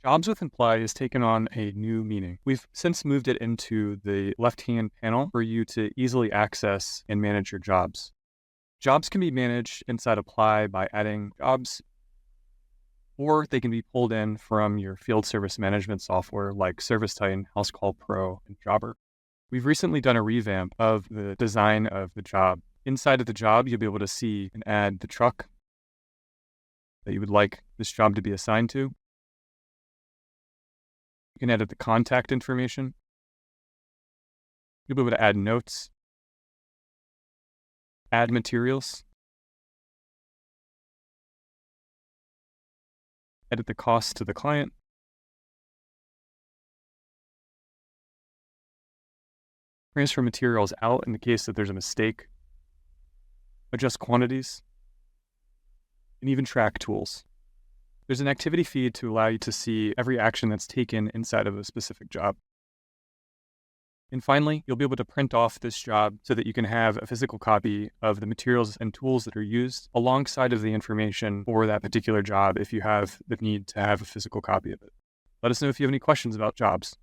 Jobs with Imply has taken on a new meaning. We've since moved it into the left-hand panel for you to easily access and manage your jobs. Jobs can be managed inside Apply by adding jobs, or they can be pulled in from your field service management software like ServiceTitan, HouseCall Pro, and Jobber. We've recently done a revamp of the design of the job. Inside of the job, you'll be able to see and add the truck that you would like this job to be assigned to. You can edit the contact information. You'll be able to add notes, add materials, edit the costs to the client, transfer materials out in the case that there's a mistake, adjust quantities, and even track tools. There's an activity feed to allow you to see every action that's taken inside of a specific job. And finally, you'll be able to print off this job so that you can have a physical copy of the materials and tools that are used alongside of the information for that particular job if you have the need to have a physical copy of it. Let us know if you have any questions about jobs.